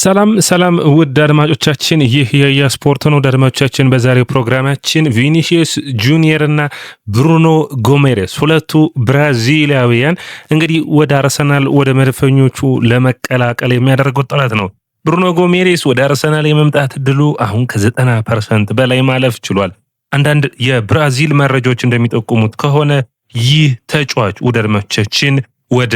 ሰላም ውድ አድማጮቻችን፣ ይህ የስፖርት ነው። አድማጮቻችን በዛሬው ፕሮግራማችን ቪኒሲየስ ጁኒየር እና ብሩኖ ጎሜሬስ ሁለቱ ብራዚላዊያን እንግዲህ ወደ አርሰናል ወደ መድፈኞቹ ለመቀላቀል የሚያደርጉት ጥረት ነው። ብሩኖ ጎሜሬስ ወደ አርሰናል የመምጣት እድሉ አሁን ከ90% በላይ ማለፍ ችሏል። አንዳንድ የብራዚል መረጃዎች እንደሚጠቁሙት ከሆነ ይህ ተጫዋች ወደ አድማጮቻችን ወደ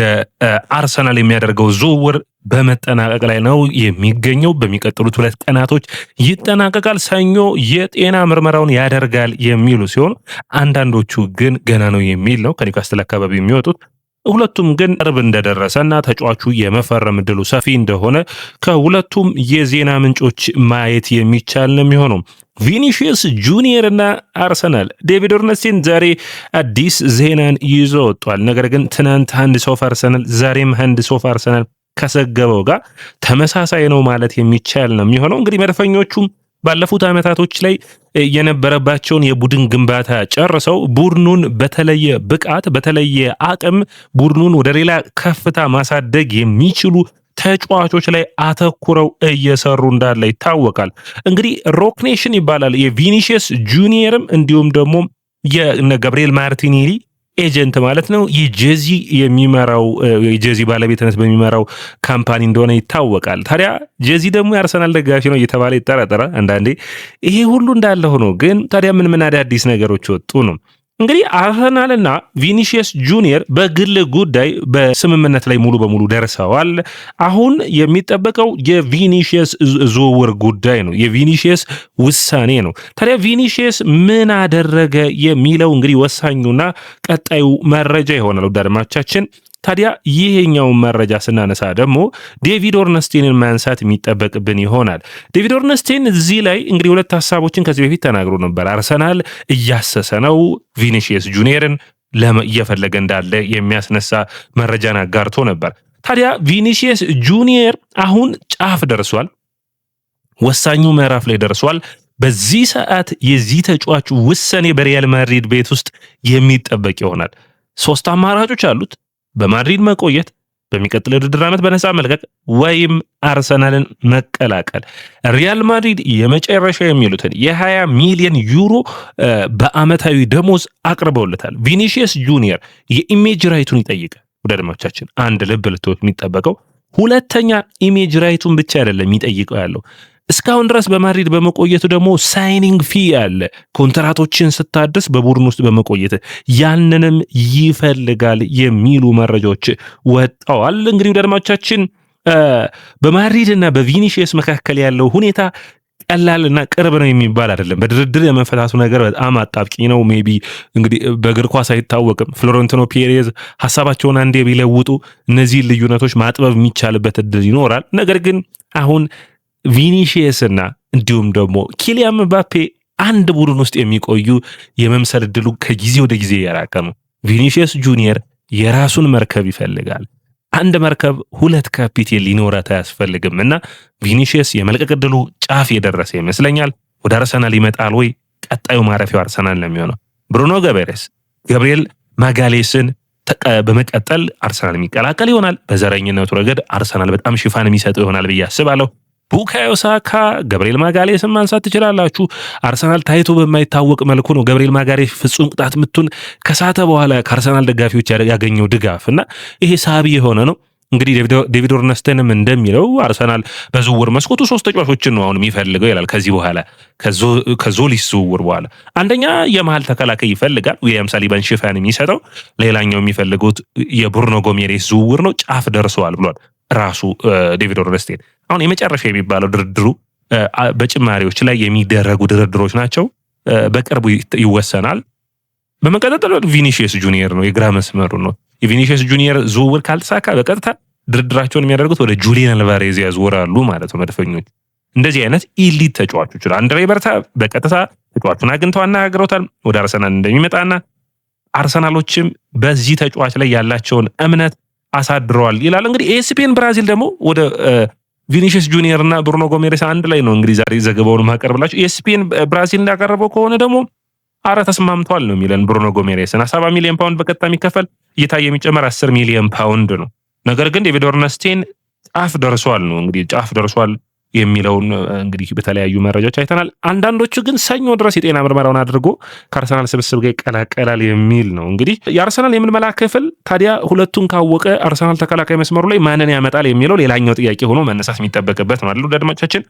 አርሰናል የሚያደርገው ዝውውር በመጠናቀቅ ላይ ነው የሚገኘው። በሚቀጥሉት 2 ቀናቶች ይጠናቀቃል። ሰኞ የጤና ምርመራውን ያደርጋል የሚሉ ሲሆን አንዳንዶቹ ግን ገና ነው የሚል ነው ከኒውካስትል አካባቢ የሚወጡት። ሁለቱም ግን ቅርብ እንደደረሰና ተጫዋቹ የመፈረም እድሉ ሰፊ እንደሆነ ከሁለቱም የዜና ምንጮች ማየት የሚቻል ነው የሚሆነው። ቪኒሲየስ ጁኒየር እና አርሰናል ዴቪድ ኦርነስቲን ዛሬ አዲስ ዜናን ይዞ ወጥቷል። ነገር ግን ትናንት ሃንድስ ኦፍ አርሰናል ዛሬም ሃንድስ ኦፍ አርሰናል ከዘገበው ጋር ተመሳሳይ ነው ማለት የሚቻል ነው የሚሆነው። እንግዲህ መድፈኞቹም ባለፉት ዓመታቶች ላይ የነበረባቸውን የቡድን ግንባታ ጨርሰው ቡድኑን በተለየ ብቃት በተለየ አቅም ቡድኑን ወደ ሌላ ከፍታ ማሳደግ የሚችሉ ተጫዋቾች ላይ አተኩረው እየሰሩ እንዳለ ይታወቃል። እንግዲህ ሮክኔሽን ይባላል የቪኒሲየስ ጁኒየርም እንዲሁም ደግሞ የገብርኤል ማርቲኔሊ ኤጀንት ማለት ነው። የጄዚ የሚመራው የጄዚ ባለቤትነት በሚመራው ካምፓኒ እንደሆነ ይታወቃል። ታዲያ ጄዚ ደግሞ የአርሰናል ደጋፊ ነው እየተባለ ይጠረጠራል አንዳንዴ። ይሄ ሁሉ እንዳለ ሆኖ ግን ታዲያ ምን አዳዲስ ነገሮች ወጡ ነው? እንግዲህ አርሰናልና ቪኒሲየስ ጁኒየር በግል ጉዳይ በስምምነት ላይ ሙሉ በሙሉ ደርሰዋል። አሁን የሚጠበቀው የቪኒሲየስ ዝውውር ጉዳይ ነው፣ የቪኒሲየስ ውሳኔ ነው። ታዲያ ቪኒሲየስ ምን አደረገ የሚለው እንግዲህ ወሳኙና ቀጣዩ መረጃ ይሆናል ወደ አድማጮቻችን። ታዲያ ይሄኛውን መረጃ ስናነሳ ደግሞ ዴቪድ ኦርነስቲንን ማንሳት የሚጠበቅብን ይሆናል። ዴቪድ ኦርነስቲን እዚህ ላይ እንግዲህ 2 ሀሳቦችን ከዚህ በፊት ተናግሮ ነበር። አርሰናል እያሰሰ ነው፣ ቪኒሲየስ ጁኒየርን እየፈለገ እንዳለ የሚያስነሳ መረጃን አጋርቶ ነበር። ታዲያ ቪኒሲየስ ጁኒየር አሁን ጫፍ ደርሷል፣ ወሳኙ ምዕራፍ ላይ ደርሷል። በዚህ ሰዓት የዚህ ተጫዋቹ ውሳኔ በሪያል ማድሪድ ቤት ውስጥ የሚጠበቅ ይሆናል። 3 አማራጮች አሉት። በማድሪድ መቆየት፣ በሚቀጥለው የውድድር ዓመት በነፃ መልቀቅ ወይም አርሰናልን መቀላቀል። ሪያል ማድሪድ የመጨረሻ የሚሉትን የ20 ሚሊዮን ዩሮ በአመታዊ ደሞዝ አቅርበውለታል። ቪኒሲየስ ጁኒየር የኢሜጅ ራይቱን ይጠይቃል። ወደ አድማጮቻችን አንድ ልብ ልትወት የሚጠበቀው ሁለተኛ ኢሜጅ ራይቱን ብቻ አይደለም የሚጠይቀው ያለው እስካሁን ድረስ በማድሪድ በመቆየቱ ደግሞ ሳይኒንግ ፊ አለ። ኮንትራቶችን ስታድስ በቡድን ውስጥ በመቆየት ያንንም ይፈልጋል የሚሉ መረጃዎች ወጣዋል። እንግዲህ ወደ አድማጮቻችን በማድሪድ እና በቪኒሲየስ መካከል ያለው ሁኔታ ቀላልና ቅርብ ነው የሚባል አይደለም። በድርድር የመፈታቱ ነገር በጣም አጣብቂኝ ነው። ሜቢ እንግዲህ በእግር ኳስ አይታወቅም። ፍሎረንቲኖ ፔሬዝ ሀሳባቸውን አንዴ ቢለውጡ እነዚህ ልዩነቶች ማጥበብ የሚቻልበት እድል ይኖራል። ነገር ግን አሁን ቪኒሲየስ እና እንዲሁም ደግሞ ኪሊያን ምባፔ አንድ ቡድን ውስጥ የሚቆዩ የመምሰል እድሉ ከጊዜ ወደ ጊዜ እየራቀ ነው። ቪኒሲየስ ጁኒየር የራሱን መርከብ ይፈልጋል። አንድ መርከብ 2 ካፒቴን ሊኖራት አያስፈልግም እና ቪኒሲየስ የመልቀቅ እድሉ ጫፍ የደረሰ ይመስለኛል። ወደ አርሰናል ይመጣል ወይ? ቀጣዩ ማረፊያው አርሰናል ነው የሚሆነው። ብሩኖ ጎሜሬስ ገብርኤል ማጋሌስን በመቀጠል አርሰናል የሚቀላቀል ይሆናል። በዘረኝነቱ ረገድ አርሰናል በጣም ሽፋን የሚሰጠው ይሆናል ብዬ አስባለሁ። ቡካዮ ሳካ፣ ገብርኤል ማጋሌስን ማንሳት ትችላላችሁ። አርሰናል ታይቶ በማይታወቅ መልኩ ነው ገብርኤል ማጋሌስ ፍጹም ቅጣት ምቱን ከሳተ በኋላ ከአርሰናል ደጋፊዎች ያገኘው ድጋፍ እና ይሄ ሳቢ የሆነ ነው። እንግዲህ ዴቪድ ኦርነስቲንም እንደሚለው አርሰናል በዝውውር መስኮቱ 3 ተጫዋቾችን ነው አሁን የሚፈልገው ይላል። ከዚህ በኋላ ከዞሊስ ዝውውር በኋላ አንደኛ የመሃል ተከላካይ ይፈልጋል፣ ዊሊያም ሳሊባን ሽፋን የሚሰጠው። ሌላኛው የሚፈልጉት የብሩኖ ጎሜሬስ ዝውውር ነው። ጫፍ ደርሰዋል ብሏል ራሱ ዴቪድ ኦርነስቲን። አሁን የመጨረሻ የሚባለው ድርድሩ በጭማሪዎች ላይ የሚደረጉ ድርድሮች ናቸው። በቅርቡ ይወሰናል። በመቀጠል ቪኒሲየስ ጁኒየር ነው፣ የግራ መስመሩ ነው። የቪኒሲየስ ጁኒየር ዝውውር ካልተሳካ በቀጥታ ድርድራቸውን የሚያደርጉት ወደ ጁሊያን አልቫሬዝ ያዝወራሉ ማለት ነው መድፈኞች። እንደዚህ አይነት ኢሊት ተጫዋቾች አንድሬ በርታ በቀጥታ ተጫዋቹን አግኝተው አነጋግረውታል ወደ አርሰናል እንደሚመጣና አርሰናሎችም በዚህ ተጫዋች ላይ ያላቸውን እምነት አሳድረዋል ይላል። እንግዲህ ኤስፒኤን ብራዚል ደግሞ ወደ ቪኒሲየስ ጁኒየር እና ብሩኖ ጎሜሬስ አንድ ላይ ነው እንግዲህ ዛሬ ዘገባውን ማቀርብላችሁ። ኤስፒኤን ብራዚል እንዳቀረበው ከሆነ ደግሞ ተስማምቷል ነው የሚለን። ብሩኖ ጎሜሬስን 70 ሚሊዮን ፓውንድ በቀጥታ የሚከፈል እየታየ የሚጨመር 10 ሚሊዮን ፓውንድ ነው። ነገር ግን ዴቪድ ኦርነስቲን ጫፍ ደርሷል ነው እንግዲህ ጫፍ ደርሷል የሚለውን እንግዲህ በተለያዩ መረጃዎች አይተናል። አንዳንዶቹ ግን ሰኞ ድረስ የጤና ምርመራውን አድርጎ ከአርሰናል ስብስብ ጋር ይቀላቀላል የሚል ነው። እንግዲህ የአርሰናል የምልመላ ክፍል ታዲያ ሁለቱን ካወቀ አርሰናል ተከላካይ መስመሩ ላይ ማንን ያመጣል የሚለው ሌላኛው ጥያቄ ሆኖ መነሳት የሚጠበቅበት ነው አይደል አድማጮቻችን።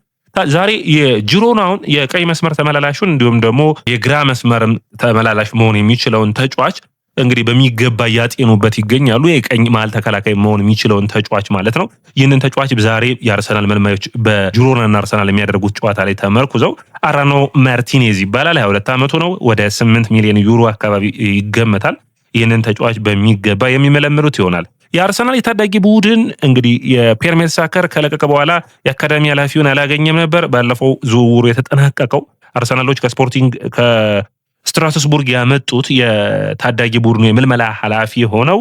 ዛሬ የጂሮናውን የቀይ መስመር ተመላላሹን እንዲሁም ደግሞ የግራ መስመር ተመላላሽ መሆን የሚችለውን ተጫዋች እንግዲህ በሚገባ ያጤኑበት ይገኛሉ። የቀኝ መሃል ተከላካይ መሆን የሚችለውን ተጫዋች ማለት ነው። ይህንን ተጫዋች ዛሬ የአርሰናል መልማዮች በጂሮናና አርሰናል የሚያደርጉት ጨዋታ ላይ ተመርኩዘው አራኖ ማርቲኔዝ ይባላል። 22 ዓመቱ ነው። ወደ 8 ሚሊዮን ዩሮ አካባቢ ይገመታል። ይህንን ተጫዋች በሚገባ የሚመለምሉት ይሆናል። የአርሰናል የታዳጊ ቡድን እንግዲህ የፔርሜል ሳከር ከለቀቀ በኋላ የአካዳሚ ኃላፊውን አላገኘም ነበር። ባለፈው ዝውውሩ የተጠናቀቀው አርሰናሎች ከስፖርቲንግ ከስትራስቡርግ ያመጡት የታዳጊ ቡድኑ የምልመላ ኃላፊ ሆነው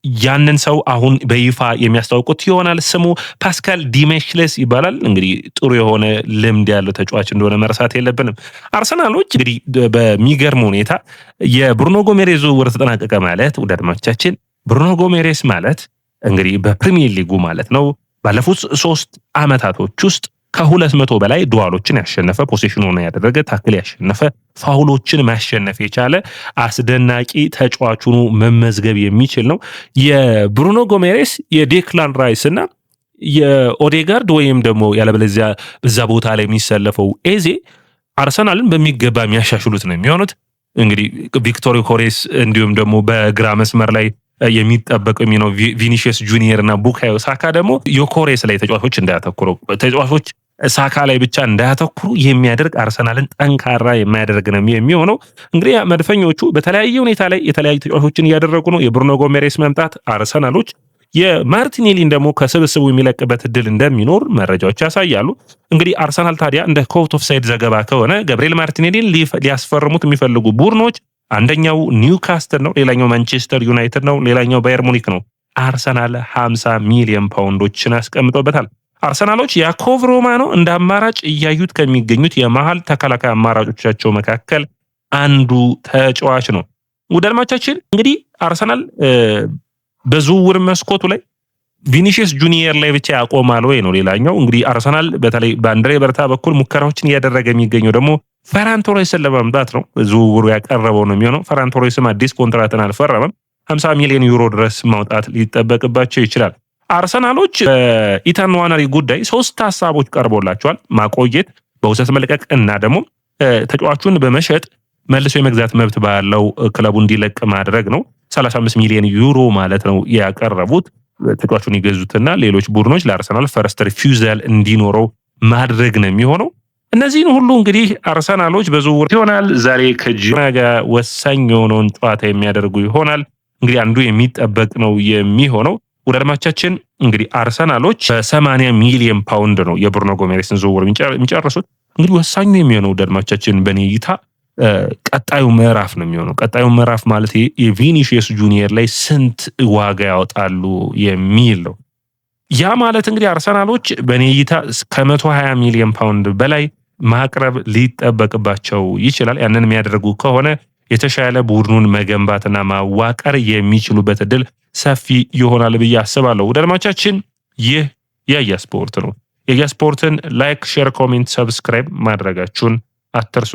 ያንን ሰው አሁን በይፋ የሚያስታውቁት ይሆናል። ስሙ ፓስካል ዲሜሽሌስ ይባላል። እንግዲህ ጥሩ የሆነ ልምድ ያለው ተጫዋች እንደሆነ መርሳት የለብንም። አርሰናሎች እንግዲህ በሚገርም ሁኔታ የብሩኖ ጎሜሬዝ ዝውውር ተጠናቀቀ ማለት ውድ አድማጮቻችን ብሩኖ ጎሜሬስ ማለት እንግዲህ በፕሪሚየር ሊጉ ማለት ነው ባለፉት 3 ዓመታቶች ውስጥ ከ200 በላይ ዱዋሎችን ያሸነፈ ፖሴሽኑን ያደረገ ታክል ያሸነፈ ፋውሎችን ማሸነፍ የቻለ አስደናቂ ተጫዋቹኑ መመዝገብ የሚችል ነው። የብሩኖ ጎሜሬስ የዴክላን ራይስ እና የኦዴጋርድ ወይም ደግሞ ያለበለዚያ በዛ ቦታ ላይ የሚሰለፈው ኤዜ አርሰናልን በሚገባ የሚያሻሽሉት ነው የሚሆኑት። እንግዲህ ቪክቶር ዮኬሬስ እንዲሁም ደግሞ በግራ መስመር ላይ የሚጠበቀው ነው ቪኒሺየስ ጁኒየር እና ቡካዮ ሳካ ደግሞ ዮኬሬስ ላይ ተጫዋቾች ሳካ ላይ ብቻ እንዳያተኩሩ የሚያደርግ አርሰናልን ጠንካራ የሚያደርግ ነው የሚሆነው። እንግዲህ መድፈኞቹ በተለያየ ሁኔታ ላይ የተለያዩ ተጫዋቾችን እያደረጉ ነው። የብሩኖ ጎሜሬስ መምጣት አርሰናሎች የማርቲኔሊን ደግሞ ከስብስቡ የሚለቅበት እድል እንደሚኖር መረጃዎች ያሳያሉ። እንግዲህ አርሰናል ታዲያ እንደ ኮት ኦፍ ሳይድ ዘገባ ከሆነ ገብርኤል ማርቲኔሊን ሊያስፈርሙት የሚፈልጉ ቡድኖች አንደኛው ኒውካስትል ነው፣ ሌላኛው ማንቸስተር ዩናይትድ ነው፣ ሌላኛው ባየር ሙኒክ ነው። አርሰናል 50 ሚሊዮን ፓውንዶችን አስቀምጦበታል። አርሰናሎች ያኮቭ ሮማኖ እንደ አማራጭ እያዩት ከሚገኙት የመሃል ተከላካይ አማራጮቻቸው መካከል አንዱ ተጫዋች ነው። ውድ አድማጮቻችን እንግዲህ አርሰናል በዝውውር መስኮቱ ላይ ቪኒሺየስ ጁኒየር ላይ ብቻ ያቆማል ወይ ነው ሌላኛው። እንግዲህ አርሰናል በተለይ በአንድሬ በርታ በኩል ሙከራዎችን እያደረገ የሚገኘው ደግሞ ፈራን ቶሬስን ለማምጣት ነው። ዝውውሩ ያቀረበው ነው የሚሆነው። ፈራን ቶሬስም አዲስ ኮንትራትን አልፈረመም። 50 ሚሊዮን ዩሮ ድረስ ማውጣት ሊጠበቅባቸው ይችላል። አርሰናሎች በኢታን ንዋነሪ ጉዳይ 3 ሀሳቦች ቀርቦላቸዋል። ማቆየት፣ በውሰት መልቀቅ እና ደግሞ ተጫዋቹን በመሸጥ መልሶ የመግዛት መብት ባለው ክለቡ እንዲለቅ ማድረግ ነው። 35 ሚሊዮን ዩሮ ማለት ነው ያቀረቡት። ተጫዋቹን ይገዙትና ሌሎች ቡድኖች ለአርሰናል ፈርስት ሪፊውዛል እንዲኖረው ማድረግ ነው የሚሆነው። እነዚህን ሁሉ እንግዲህ አርሰናሎች በዝውውር ይሆናል ዛሬ ከጂሮና ጋር ወሳኝ የሆነውን ጨዋታ የሚያደርጉ ይሆናል። እንግዲህ አንዱ የሚጠበቅ ነው የሚሆነው። ወደ አድማቻችን እንግዲህ አርሰናሎች በ80 ሚሊዮን ፓውንድ ነው የብሩኖ ጎሜሬስን ዝውውር የሚጨርሱት። እንግዲህ ወሳኙ የሚሆነው ወደ አድማቻችን በኔ እይታ ቀጣዩ ምዕራፍ ነው የሚሆነው። ቀጣዩ ምዕራፍ ማለት የቪኒሺየስ ጁኒየር ላይ ስንት ዋጋ ያወጣሉ የሚል ነው። ያ ማለት እንግዲህ አርሰናሎች በኔ እይታ ከ120 ሚሊዮን ፓውንድ በላይ ማቅረብ ሊጠበቅባቸው ይችላል። ያንን የሚያደርጉ ከሆነ የተሻለ ቡድኑን መገንባትና ማዋቀር የሚችሉበት እድል ሰፊ ይሆናል ብዬ አስባለሁ። ወደ አድማቻችን ይህ የያ ስፖርት ነው። የያ ስፖርትን ላይክ፣ ሼር፣ ኮሜንት፣ ሰብስክራይብ ማድረጋችሁን አትርሱ።